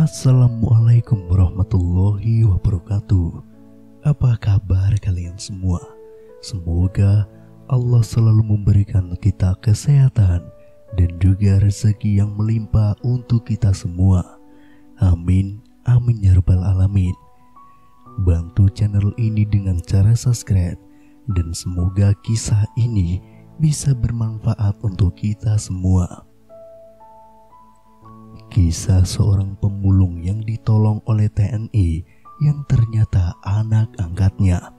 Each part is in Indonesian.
Assalamualaikum warahmatullahi wabarakatuh. Apa kabar kalian semua? Semoga Allah selalu memberikan kita kesehatan dan juga rezeki yang melimpah untuk kita semua. Amin, amin ya rabbal alamin. Bantu channel ini dengan cara subscribe, dan semoga kisah ini bisa bermanfaat untuk kita semua. Kisah seorang pemulung yang ditolong oleh TNI yang ternyata anak angkatnya.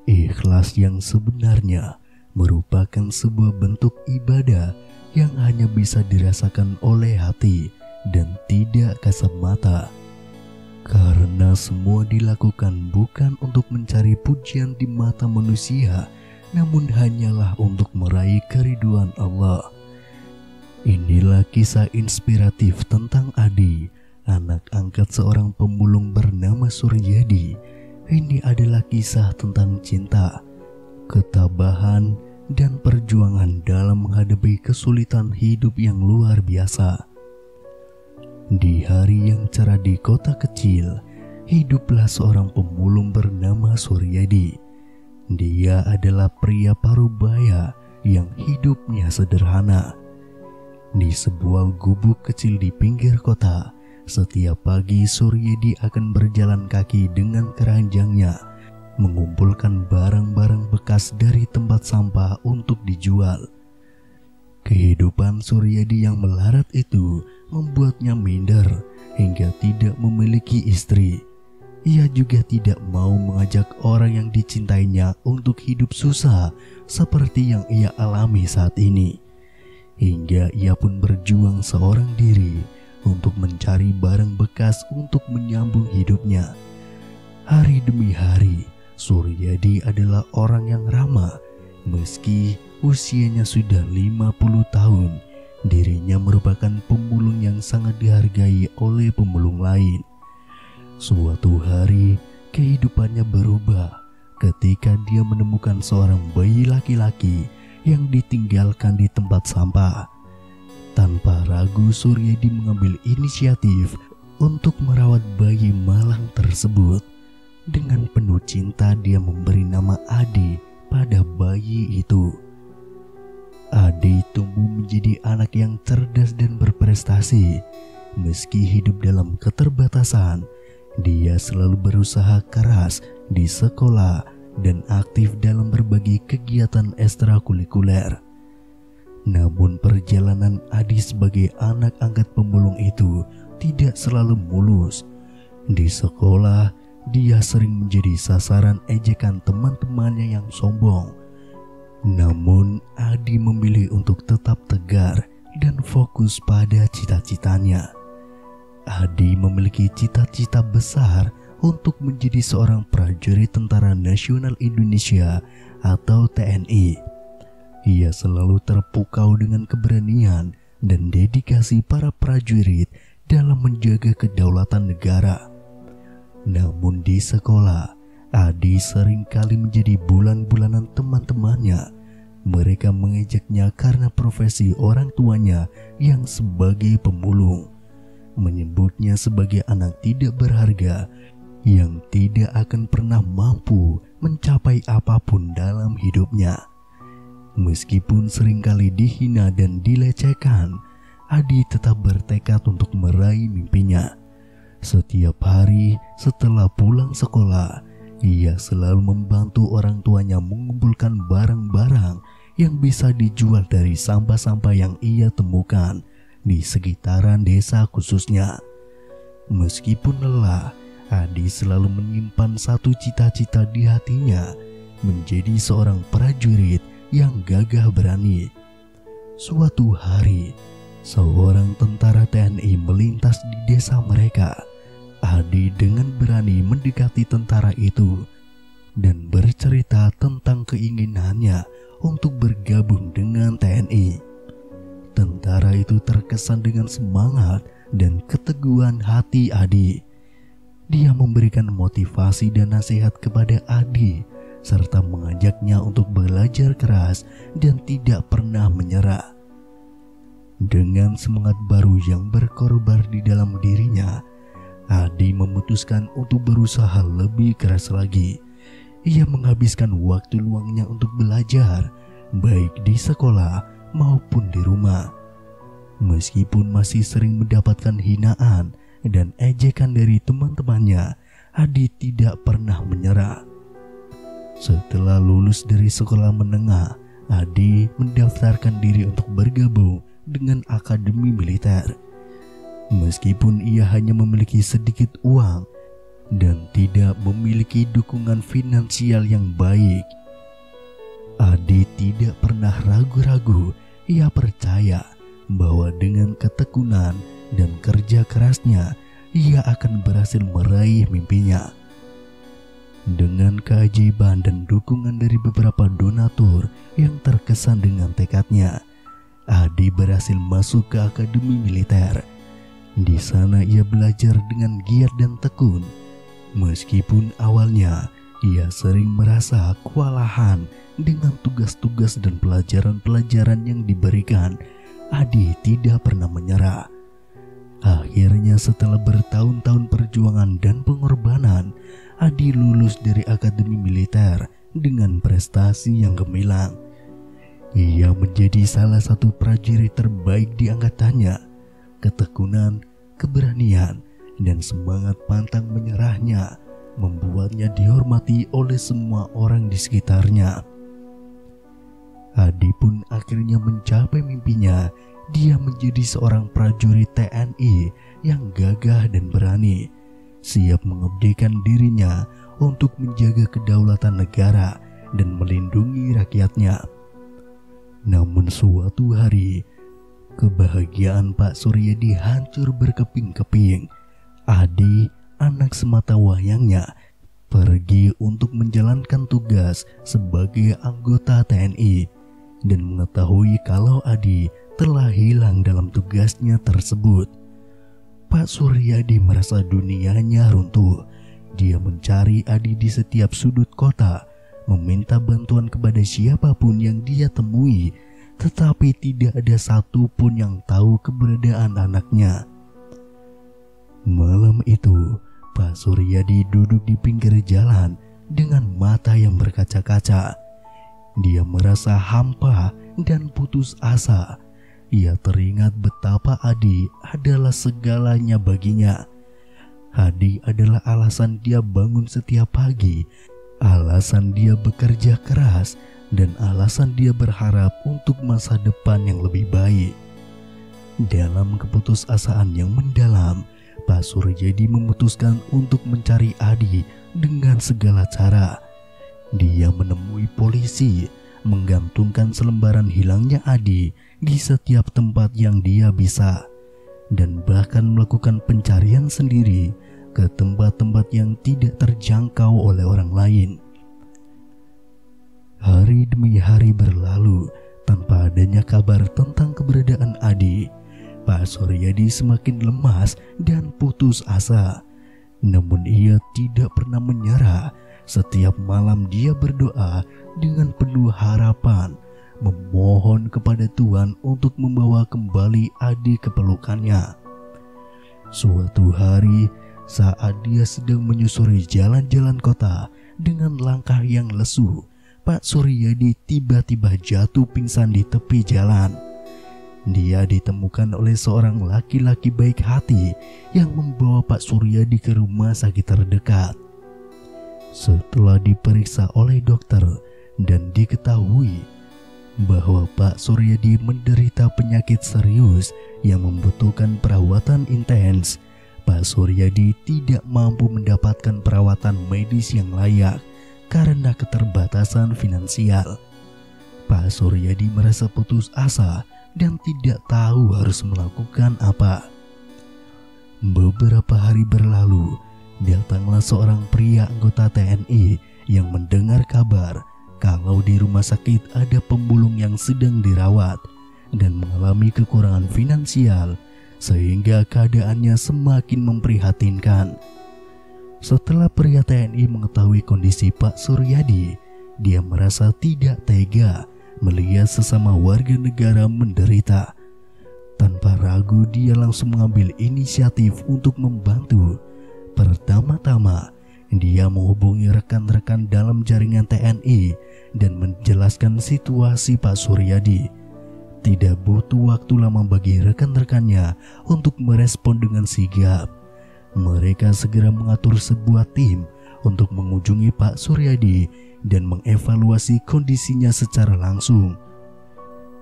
Ikhlas yang sebenarnya merupakan sebuah bentuk ibadah yang hanya bisa dirasakan oleh hati dan tidak kasat mata. Karena semua dilakukan bukan untuk mencari pujian di mata manusia, namun hanyalah untuk meraih keridhaan Allah. Inilah kisah inspiratif tentang Adi, anak angkat seorang pemulung bernama Suryadi. Ini adalah kisah tentang cinta, ketabahan, dan perjuangan dalam menghadapi kesulitan hidup yang luar biasa. Di hari yang cerah di kota kecil, hiduplah seorang pemulung bernama Suryadi. Dia adalah pria parubaya yang hidupnya sederhana. Di sebuah gubuk kecil di pinggir kota, setiap pagi Suryadi akan berjalan kaki dengan keranjangnya, mengumpulkan barang-barang bekas dari tempat sampah untuk dijual. Kehidupan Suryadi yang melarat itu membuatnya minder hingga tidak memiliki istri. Ia juga tidak mau mengajak orang yang dicintainya untuk hidup susah seperti yang ia alami saat ini. Hingga ia pun berjuang seorang diri untuk mencari barang bekas untuk menyambung hidupnya. Hari demi hari, Suryadi adalah orang yang ramah. Meski usianya sudah 50 tahun, dirinya merupakan pemulung yang sangat dihargai oleh pemulung lain. Suatu hari, kehidupannya berubah ketika dia menemukan seorang bayi laki-laki yang ditinggalkan di tempat sampah. Tanpa ragu, Suryadi mengambil inisiatif untuk merawat bayi malang tersebut. Dengan penuh cinta, dia memberi nama Adi pada bayi itu. Adi tumbuh menjadi anak yang cerdas dan berprestasi. Meski hidup dalam keterbatasan, dia selalu berusaha keras di sekolah dan aktif dalam berbagai kegiatan ekstrakurikuler. Namun perjalanan Adi sebagai anak angkat pemulung itu tidak selalu mulus. Di sekolah, dia sering menjadi sasaran ejekan teman-temannya yang sombong. Namun Adi memilih untuk tetap tegar dan fokus pada cita-citanya. Adi memiliki cita-cita besar untuk menjadi seorang prajurit Tentara Nasional Indonesia atau TNI. Ia selalu terpukau dengan keberanian dan dedikasi para prajurit dalam menjaga kedaulatan negara. Namun di sekolah, Adi seringkali menjadi bulan-bulanan teman-temannya. Mereka mengejaknya karena profesi orang tuanya yang sebagai pemulung, menyebutnya sebagai anak tidak berharga yang tidak akan pernah mampu mencapai apapun dalam hidupnya. Meskipun seringkali dihina dan dilecehkan, Adi tetap bertekad untuk meraih mimpinya. Setiap hari setelah pulang sekolah, ia selalu membantu orang tuanya mengumpulkan barang-barang yang bisa dijual dari sampah-sampah yang ia temukan di sekitaran desa khususnya. Meskipun lelah, Adi selalu menyimpan satu cita-cita di hatinya, menjadi seorang prajurit yang gagah berani. Suatu hari, seorang tentara TNI melintas di desa mereka. Adi dengan berani mendekati tentara itu dan bercerita tentang keinginannya untuk bergabung dengan TNI. Tentara itu terkesan dengan semangat dan keteguhan hati Adi. Dia memberikan motivasi dan nasihat kepada Adi, serta mengajaknya untuk belajar keras dan tidak pernah menyerah. Dengan semangat baru yang berkobar di dalam dirinya, Adi memutuskan untuk berusaha lebih keras lagi. Ia menghabiskan waktu luangnya untuk belajar, baik di sekolah maupun di rumah. Meskipun masih sering mendapatkan hinaan dan ejekan dari teman-temannya, Adi tidak pernah menyerah. Setelah lulus dari sekolah menengah, Adi mendaftarkan diri untuk bergabung dengan Akademi Militer. Meskipun ia hanya memiliki sedikit uang dan tidak memiliki dukungan finansial yang baik, Adi tidak pernah ragu-ragu. Ia percaya bahwa dengan ketekunan dan kerja kerasnya, ia akan berhasil meraih mimpinya. Dengan keajaiban dan dukungan dari beberapa donatur yang terkesan dengan tekadnya, Adi berhasil masuk ke Akademi Militer. Di sana ia belajar dengan giat dan tekun. Meskipun awalnya ia sering merasa kewalahan dengan tugas-tugas dan pelajaran-pelajaran yang diberikan, Adi tidak pernah menyerah. Akhirnya setelah bertahun-tahun perjuangan dan pengorbanan, Adi lulus dari Akademi Militer dengan prestasi yang gemilang. Ia menjadi salah satu prajurit terbaik di angkatannya. Ketekunan, keberanian, dan semangat pantang menyerahnya membuatnya dihormati oleh semua orang di sekitarnya. Adi pun akhirnya mencapai mimpinya. Dia menjadi seorang prajurit TNI yang gagah dan berani, siap mengabdikan dirinya untuk menjaga kedaulatan negara dan melindungi rakyatnya. Namun suatu hari, kebahagiaan Pak Suryadi hancur berkeping-keping. Adi, anak semata wayangnya, pergi untuk menjalankan tugas sebagai anggota TNI dan mengetahui kalau Adi telah hilang dalam tugasnya tersebut. Pak Suryadi merasa dunianya runtuh. Dia mencari Adi di setiap sudut kota, meminta bantuan kepada siapapun yang dia temui, tetapi tidak ada satupun yang tahu keberadaan anaknya. Malam itu, Pak Suryadi duduk di pinggir jalan dengan mata yang berkaca-kaca. Dia merasa hampa dan putus asa. Ia teringat betapa Adi adalah segalanya baginya. Adi adalah alasan dia bangun setiap pagi, alasan dia bekerja keras, dan alasan dia berharap untuk masa depan yang lebih baik. Dalam keputusasaan yang mendalam, Pak Suryadi memutuskan untuk mencari Adi dengan segala cara. Dia menemui polisi, menggantungkan selembaran hilangnya Adi di setiap tempat yang dia bisa, dan bahkan melakukan pencarian sendiri ke tempat-tempat yang tidak terjangkau oleh orang lain. Hari demi hari berlalu tanpa adanya kabar tentang keberadaan Adi. Pak Suryadi semakin lemas dan putus asa. Namun ia tidak pernah menyerah. Setiap malam dia berdoa dengan penuh harapan, memohon kepada Tuhan untuk membawa kembali Adi ke pelukannya. Suatu hari, saat dia sedang menyusuri jalan-jalan kota dengan langkah yang lesu, Pak Suryadi tiba-tiba jatuh pingsan di tepi jalan. Dia ditemukan oleh seorang laki-laki baik hati yang membawa Pak Suryadi ke rumah sakit terdekat. Setelah diperiksa oleh dokter dan diketahui bahwa Pak Suryadi menderita penyakit serius yang membutuhkan perawatan intens, Pak Suryadi tidak mampu mendapatkan perawatan medis yang layak karena keterbatasan finansial. Pak Suryadi merasa putus asa dan tidak tahu harus melakukan apa. Beberapa hari berlalu, datanglah seorang pria anggota TNI yang mendengar kabar kalau di rumah sakit ada pemulung yang sedang dirawat dan mengalami kekurangan finansial, sehingga keadaannya semakin memprihatinkan. Setelah pria TNI mengetahui kondisi Pak Suryadi, dia merasa tidak tega melihat sesama warga negara menderita. Tanpa ragu dia langsung mengambil inisiatif untuk membantu. Pertama-tama dia menghubungi rekan-rekan dalam jaringan TNI dan menjelaskan situasi Pak Suryadi. Tidak butuh waktu lama bagi rekan-rekannya untuk merespon dengan sigap. Mereka segera mengatur sebuah tim untuk mengunjungi Pak Suryadi dan mengevaluasi kondisinya secara langsung.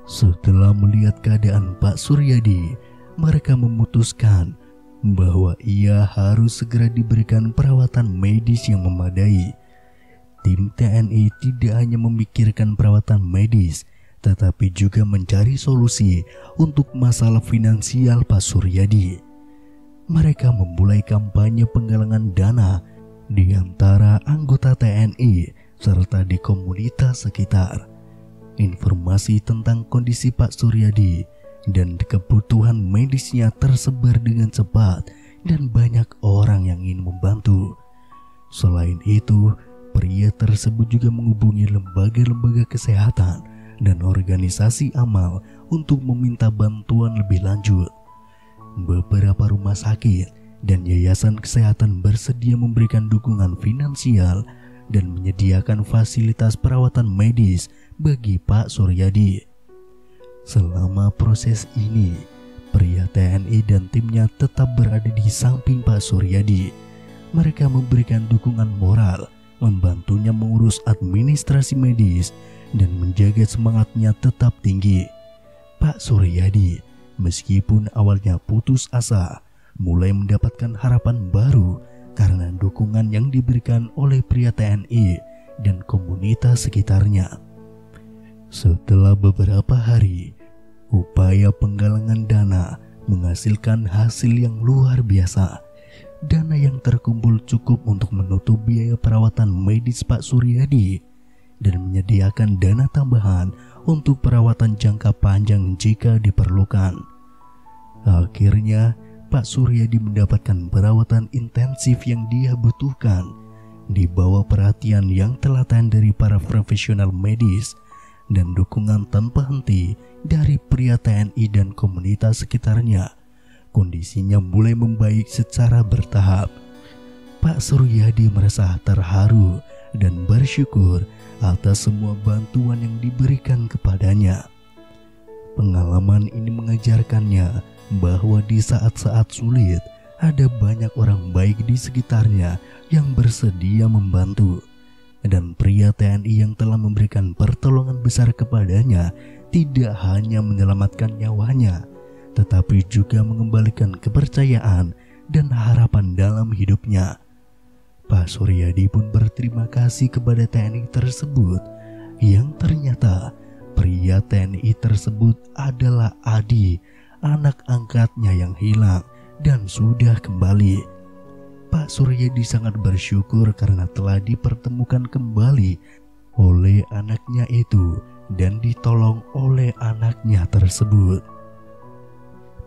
Setelah melihat keadaan Pak Suryadi, mereka memutuskan bahwa ia harus segera diberikan perawatan medis yang memadai. Tim TNI tidak hanya memikirkan perawatan medis, tetapi juga mencari solusi untuk masalah finansial Pak Suryadi. Mereka memulai kampanye penggalangan dana di antara anggota TNI serta di komunitas sekitar. Informasi tentang kondisi Pak Suryadi dan kebutuhan medisnya tersebar dengan cepat dan banyak orang yang ingin membantu. Selain itu, pria tersebut juga menghubungi lembaga-lembaga kesehatan dan organisasi amal untuk meminta bantuan lebih lanjut. Beberapa rumah sakit dan yayasan kesehatan bersedia memberikan dukungan finansial dan menyediakan fasilitas perawatan medis bagi Pak Suryadi. Selama proses ini, pria TNI dan timnya tetap berada di samping Pak Suryadi. Mereka memberikan dukungan moral, membantunya mengurus administrasi medis, dan menjaga semangatnya tetap tinggi. Pak Suryadi, meskipun awalnya putus asa, mulai mendapatkan harapan baru karena dukungan yang diberikan oleh pria TNI dan komunitas sekitarnya. Setelah beberapa hari, upaya penggalangan dana menghasilkan hasil yang luar biasa. Dana yang terkumpul cukup untuk menutup biaya perawatan medis Pak Suryadi dan menyediakan dana tambahan untuk perawatan jangka panjang jika diperlukan. Akhirnya, Pak Suryadi mendapatkan perawatan intensif yang dia butuhkan di bawah perhatian yang telaten dari para profesional medis dan dukungan tanpa henti dari pria TNI dan komunitas sekitarnya. Kondisinya mulai membaik secara bertahap. Pak Suryadi merasa terharu dan bersyukur atas semua bantuan yang diberikan kepadanya. Pengalaman ini mengajarkannya bahwa di saat-saat sulit ada banyak orang baik di sekitarnya yang bersedia membantu. Dan pria TNI yang telah memberikan pertolongan besar kepadanya tidak hanya menyelamatkan nyawanya, tetapi juga mengembalikan kepercayaan dan harapan dalam hidupnya. Pak Suryadi pun berterima kasih kepada TNI tersebut, yang ternyata pria TNI tersebut adalah Adi, anak angkatnya yang hilang dan sudah kembali. Pak Suryadi sangat bersyukur karena telah dipertemukan kembali oleh anaknya itu dan ditolong oleh anaknya tersebut.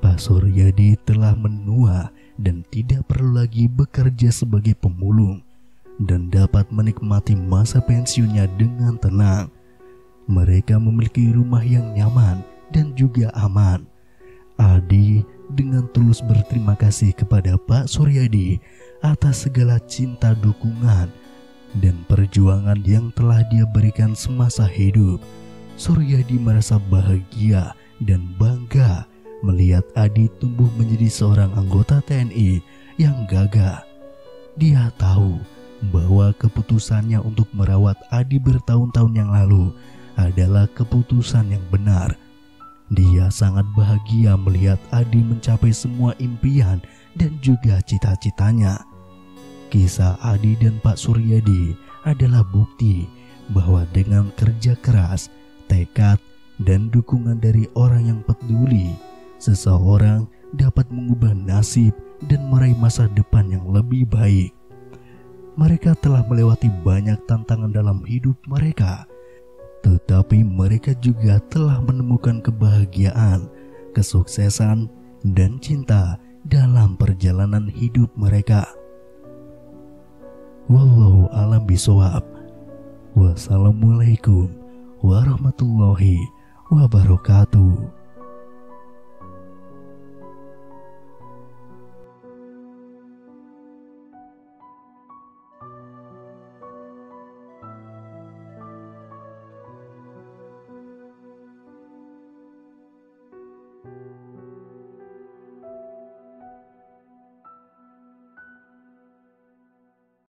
Pak Suryadi telah menua dan tidak perlu lagi bekerja sebagai pemulung dan dapat menikmati masa pensiunnya dengan tenang. Mereka memiliki rumah yang nyaman dan juga aman. Adi dengan tulus berterima kasih kepada Pak Suryadi atas segala cinta, dukungan, dan perjuangan yang telah dia berikan semasa hidup. Suryadi merasa bahagia dan bangga melihat Adi tumbuh menjadi seorang anggota TNI yang gagah. Dia tahu bahwa keputusannya untuk merawat Adi bertahun-tahun yang lalu adalah keputusan yang benar. Dia sangat bahagia melihat Adi mencapai semua impian dan juga cita-citanya. Kisah Adi dan Pak Suryadi adalah bukti bahwa dengan kerja keras, tekad, dan dukungan dari orang yang peduli, seseorang dapat mengubah nasib dan meraih masa depan yang lebih baik. Mereka telah melewati banyak tantangan dalam hidup mereka, tetapi mereka juga telah menemukan kebahagiaan, kesuksesan, dan cinta dalam perjalanan hidup mereka. Wallahu a'lam bishawab. Wassalamualaikum warahmatullahi wabarakatuh.